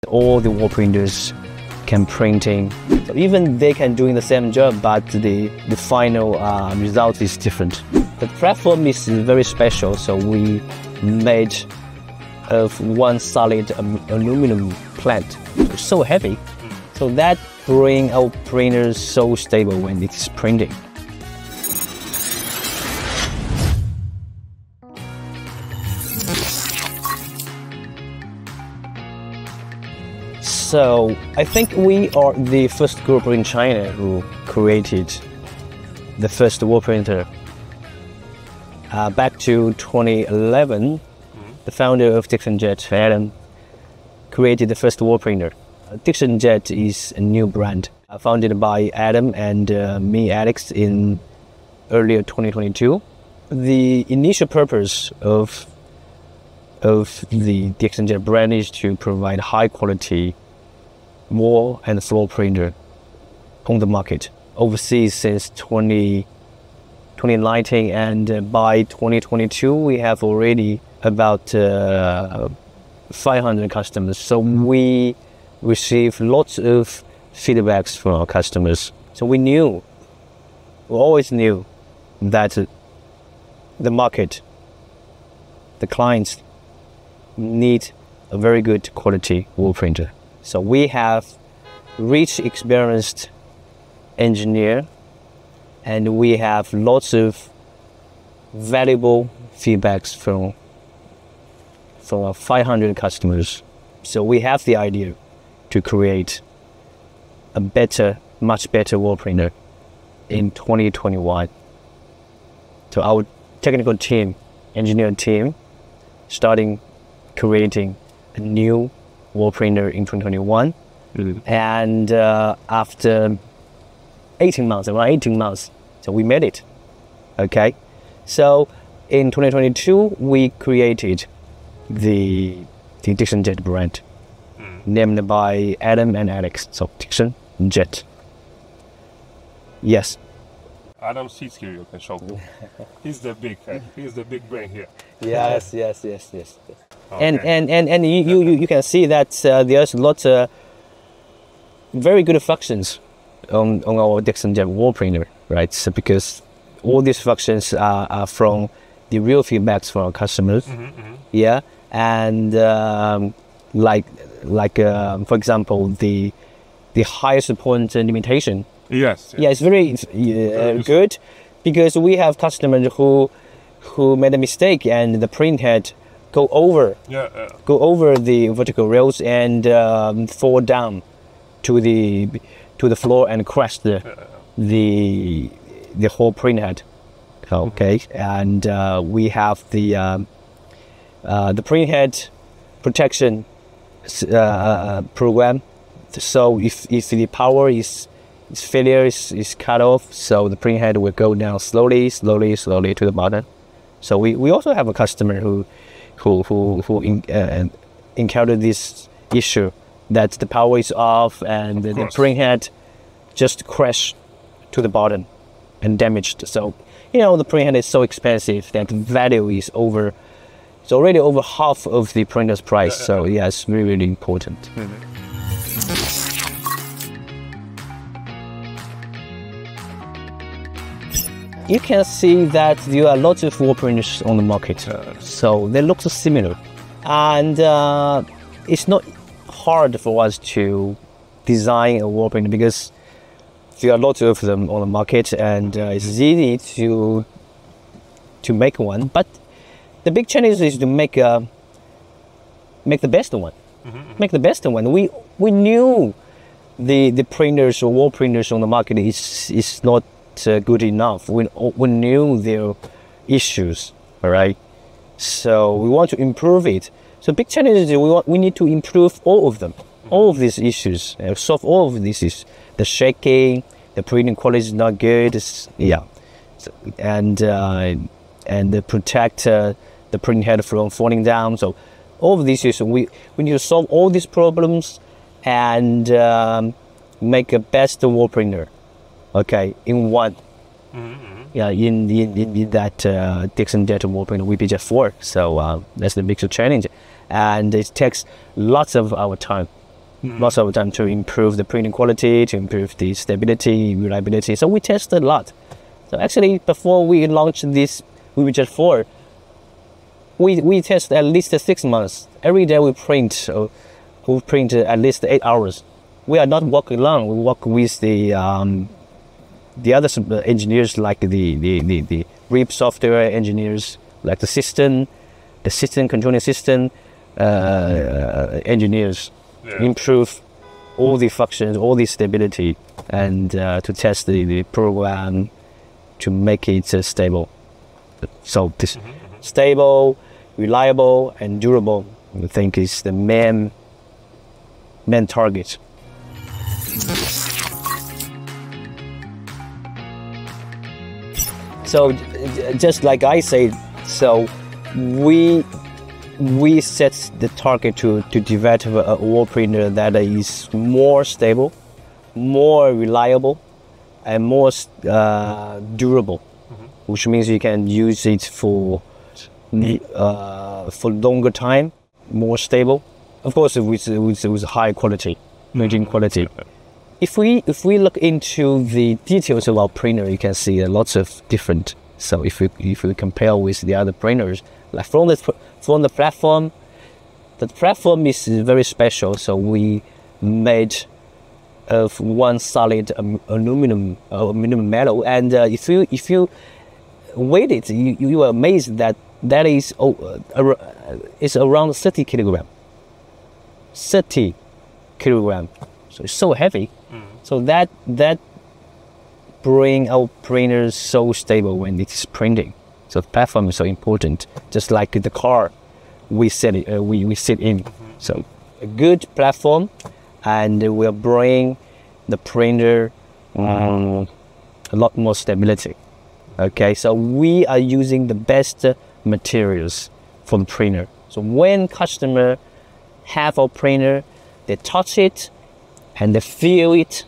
All the wall printers can printing. So even they can doing the same job, but the final result is different. The platform is very special, so we made of one solid aluminum plate. It's so heavy, so that bring our printers so stable when it's printing. So I think we are the first group in China who created the first wall printer. Back to 2011, the founder of DXOnJet, Adam, created the first wall printer. DXOnJet is a new brand founded by Adam and me, Alex, in earlier 2022. The initial purpose of the DXOnJet brand is to provide high quality wall and floor printer on the market overseas since 2019, and by 2022 we have already about 500 customers. So we receive lots of feedbacks from our customers. So we always knew that the market, the clients need a very good quality wall printer. So we have rich, experienced engineer, and we have lots of valuable feedbacks from our 500 customers. So we have the idea to create a much better wall printer in 2021. So our technical team, engineer team, starting creating a new wall printer in 2021, and after 18 months, so we made it. Okay, so in 2022 we created the DXOnJet brand, named by Adam and Alex. So DXOnJet. Yes. Adam sits here. You can show him. He's the big brain here. Yes. Okay. And you can see that there's lots of very good functions on our DXOnJet wall printer, right? So because all these functions are from the real feedbacks from our customers. Yeah, and for example, the highest point limitation. Yes. Yeah, it's very good, because we have customers who made a mistake and the print head go over the vertical rails and fall down to the floor and crash the whole print head. Okay, and we have the print head protection program. So if the power is cut off, so the print head will go down slowly to the bottom. So we also have a customer who encountered this issue, that the power is off and the print head just crashed to the bottom and damaged. So the print head is so expensive that the value is already over half of the printer's price. So yeah, it's really, really important. You can see that there are lots of wall printers on the market, so they look so similar, and it's not hard for us to design a wall printer because there are lots of them on the market, and it's easy to make one. But the big challenge is to make the best one. Make the best one. We knew the printers or wall printers on the market is not good enough. We knew their issues, all right? So we want to improve it. So big challenge is we need to improve all of them, all of these issues, solve all of these issues. The shaking, the printing quality is not good, and protect the printing head from falling down. So all of these issues, we need to solve all these problems and make a best wall printer. Okay, in one. Yeah, in that DXOnJet wall printer VPJ4. So that's the big challenge, and it takes lots of our time. Lots of time to improve the printing quality, to improve the stability, reliability. So we tested a lot. So actually, before we launched this WeBJet 4, we test at least 6 months. Every day we print at least 8 hours. We are not working alone. We work with the other engineers, like the RIP software engineers, like the system controlling system engineers, improve all the functions, all the stability, and to test the program to make it stable. So this stable, reliable, and durable, I think, is the main target. So just like I said, so we set the target to develop a wall printer that is more stable, more reliable, and more durable, which means you can use it for longer time, more stable. Of course, with high quality, printing quality. If we look into the details of our printer, you can see lots of different. So if we compare with the other printers, like from the platform, the platform is very special. So we made of one solid aluminum metal, and if you weigh it, you are amazed that is it's around 30 kilogram. 30 kilogram. So it's so heavy. So that bring our printers so stable when it is printing. So the platform is so important. Just like the car we sit in. So a good platform, and will bring the printer a lot more stability. Okay, so we are using the best materials for the printer. So when customer have our printer, they touch it and they feel it,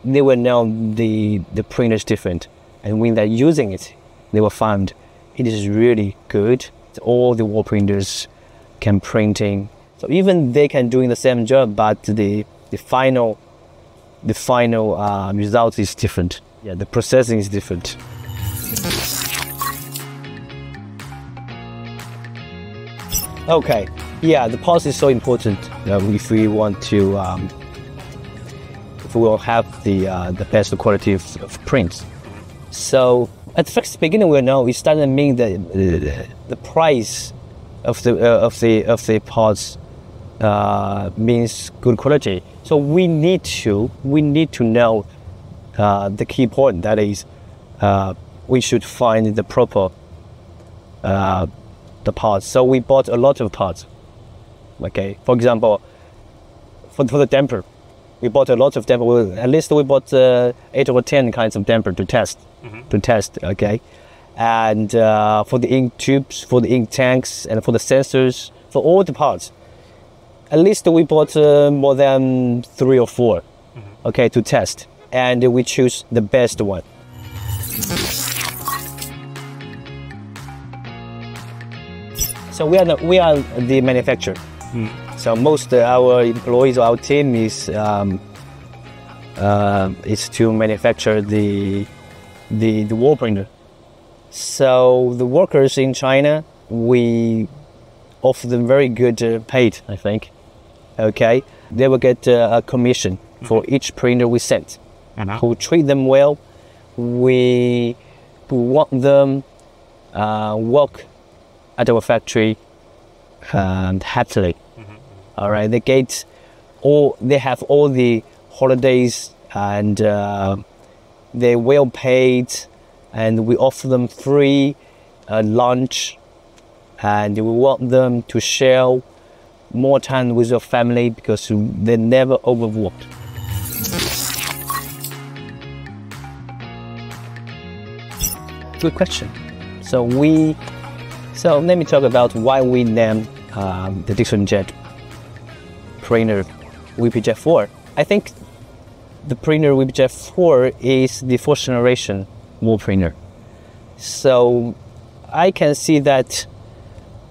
they will know the printer is different. And when they're using it, they will find it is really good. All the wall printers can printing. So even they can doing the same job, but the final result is different. Yeah, the processing is different. Okay, yeah, the pulse is so important if we want to, if we will have the best quality of prints. So at the first beginning, we know it doesn't mean that the price of the parts means good quality. So we need to know the key point, that is we should find the proper the parts. So we bought a lot of parts. Okay, for example, for the damper, we bought a lot of damper. At least we bought 8 or 10 kinds of damper to test. Okay, and for the ink tubes, for the ink tanks, and for the sensors, for all the parts, at least we bought more than 3 or 4. Okay, to test, and we choose the best one. So we are the manufacturer. So most our employees or our team is to manufacture the wall printer. So the workers in China, we offer them very good paid, I think. Okay, they will get a commission for each printer we send. Who treat them well. We want them work at our factory happily. All right, they have all the holidays, and they're well paid, and we offer them free lunch, and we want them to share more time with their family because they never overworked. Good question. So let me talk about why we named the DXOnJet printer WeBJet 4. I think the printer WeBJet 4 is the 4th generation wall printer. So I can see that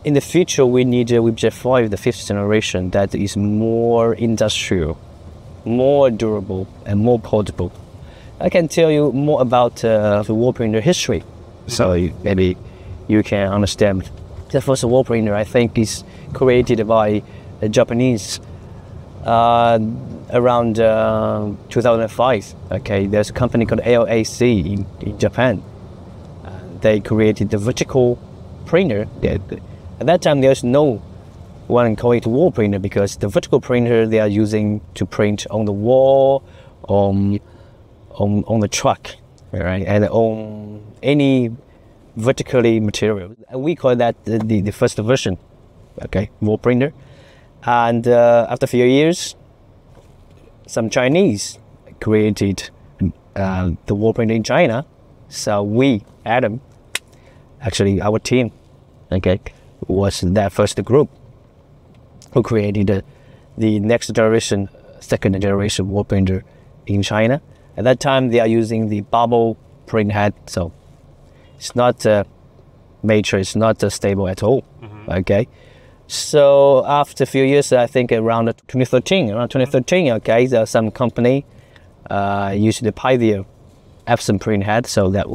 in the future, we need WebJet 5, the 5th generation, that is more industrial, more durable, and more portable. I can tell you more about the wall printer history, so maybe you can understand. The first wall printer, I think, is created by the Japanese around 2005. Okay, there's a company called LAC in Japan. They created the vertical printer. At that time, there's no one call it wall printer, because the vertical printer they are using to print on the wall, on the truck, right, and on any vertically material. We call that the first version, okay, wall printer. And after a few years, some Chinese created the wall printer in China. So we, Adam, actually our team, okay, was that first group who created the next generation, second generation wall printer in China. At that time, they are using the bubble print head, so it's not mature, it's not stable at all. Okay, so after a few years, I think around 2013, okay, there's some company used the Pioneer absent print head, so that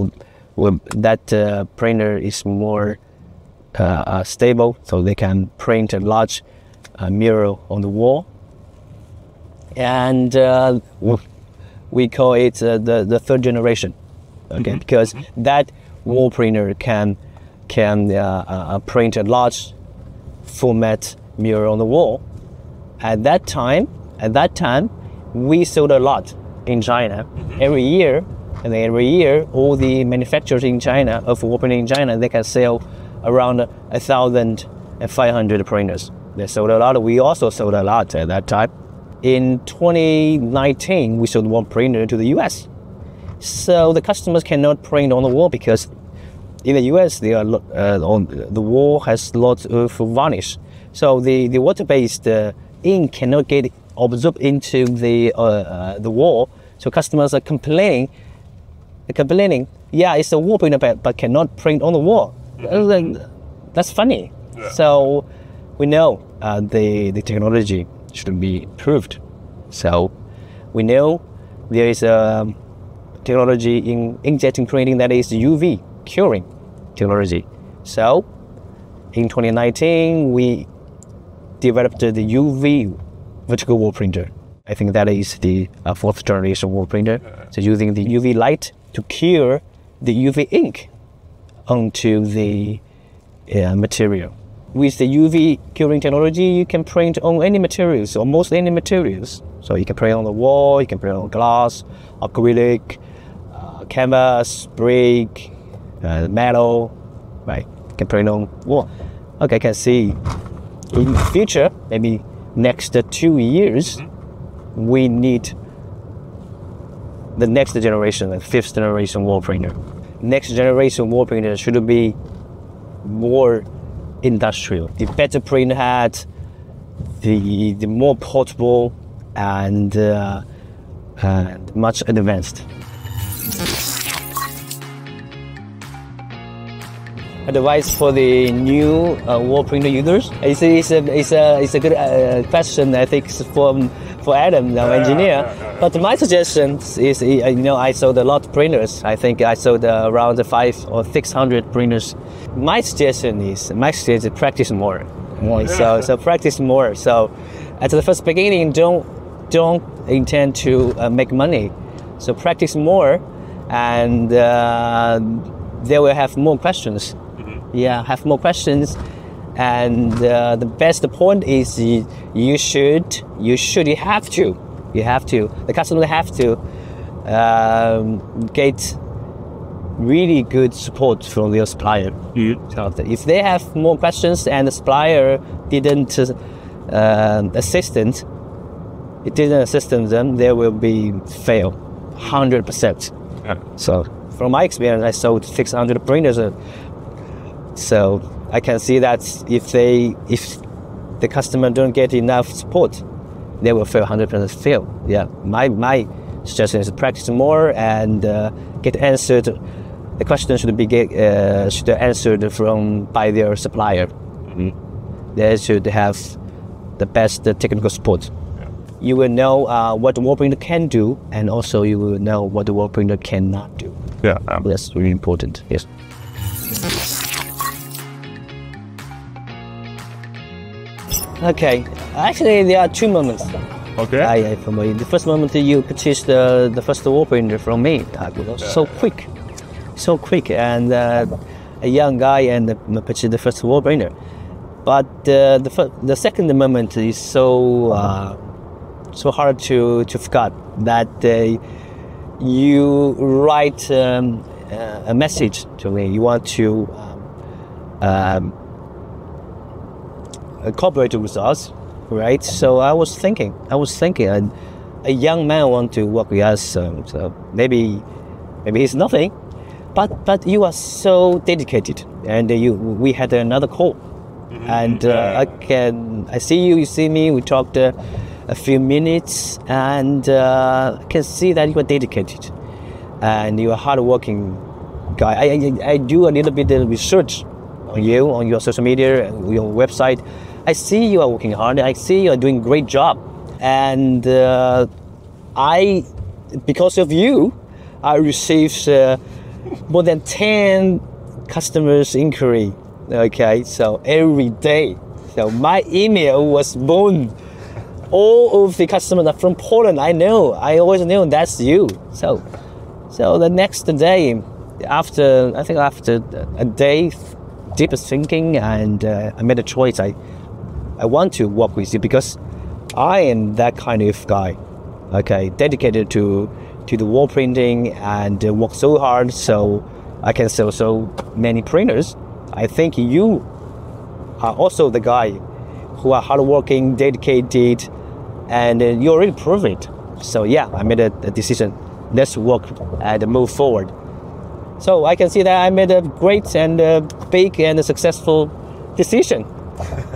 printer is more stable, so they can print a large mural on the wall. And we call it the third generation, okay, because that wall printer can print a large format mural on the wall. At that time, we sold a lot in China every year. And every year, all the manufacturers in China of wall printing in China, they can sell around 1,500 printers. They sold a lot. We also sold a lot at that time. In 2019, we sold one printer to the US. So the customers cannot print on the wall, because in the US, they are on the wall has lots of varnish. So the water-based ink cannot get absorbed into the wall. So customers are complaining, yeah, it's a wall printer, but cannot print on the wall. That's funny. Yeah. So we know the technology should be improved. So we know there is a technology in inkjetting printing that is UV curing technology. So in 2019, we developed the UV vertical wall printer. I think that is the fourth generation wall printer. So using the UV light to cure the UV ink onto the material. With the UV curing technology, you can print on any materials, almost any materials. So you can print on the wall, you can print on glass, acrylic, canvas, brick, metal, right? You can print on wall. Okay, I can see in the future, maybe next 2 years, we need the next generation, the fifth generation wall printer. Next generation wall printer should be more industrial. The better print head, the more portable and much advanced. Advice for the new wall printer users? It's a good question. I think for Adam, our engineer. But my suggestion is, I sold a lot of printers. I think I sold around 500 or 600 printers. My suggestion is practice more. So practice more. So at the first beginning, don't intend to make money. So practice more, and they will have more questions. Yeah, have more questions. And the best point is you have to. The customer have to get really good support from their supplier. So if they have more questions and the supplier didn't assist them, they will be fail 100%. Yeah. So from my experience, I sold 600 printers. So I can see that if the customer don't get enough support, they will fail 100% fail. Yeah, my suggestion is to practice more and get answered. The question should be answered by their supplier. They should have the best technical support. Yeah. You will know what the wall printer can do, and also you will know what the wall printer cannot do. Yeah. That's really important. Yes. Okay. Actually, there are two moments. Okay. For me, the first moment you purchased the first wall printer from me, so quick, and a young guy and purchased the first wall printer. But the second moment is so hard to forget that you write a message to me. You want to cooperate with us, right? So I was thinking, a young man want to work with us. So maybe it's nothing, but you are so dedicated, and we had another call. And I see you see me, we talked a few minutes, and I can see that you are dedicated and you are hardworking guy. I do a little bit of research on you, on your social media, your website. I see you are working hard, I see you are doing a great job, and because of you, I received more than 10 customers inquiry. Okay, so every day, so my email was boom. All of the customers are from Poland. I always knew that's you. So the next day, after a day deep thinking, and I made a choice. I want to work with you because I am that kind of guy. Okay, dedicated to the wall printing and work so hard so I can sell so many printers. I think you are also the guy who are hardworking, dedicated, and you already proved it. So yeah, I made a decision. Let's work and move forward. So I can see that I made a great and big and successful decision.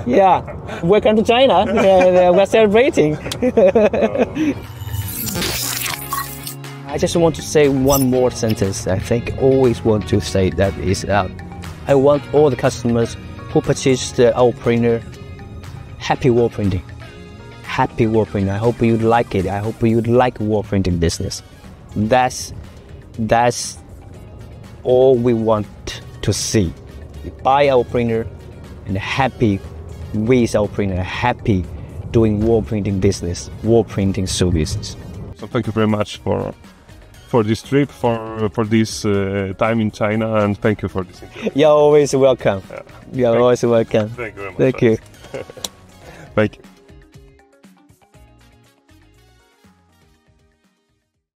Yeah, welcome to China. We're celebrating. I just want to say one more sentence. I think always want to say that is I want all the customers who purchased our printer happy wall printing. Happy wall printing. I hope you like it. I hope you like wall printing business. That's all we want to see. Buy our printer and happy with our printer, happy doing wall printing business, wall printing services. So thank you very much for this trip, for this time in China, and thank you for this interview. You're always welcome. Yeah. You're always welcome. Thank you very much. Thank you. Thank you.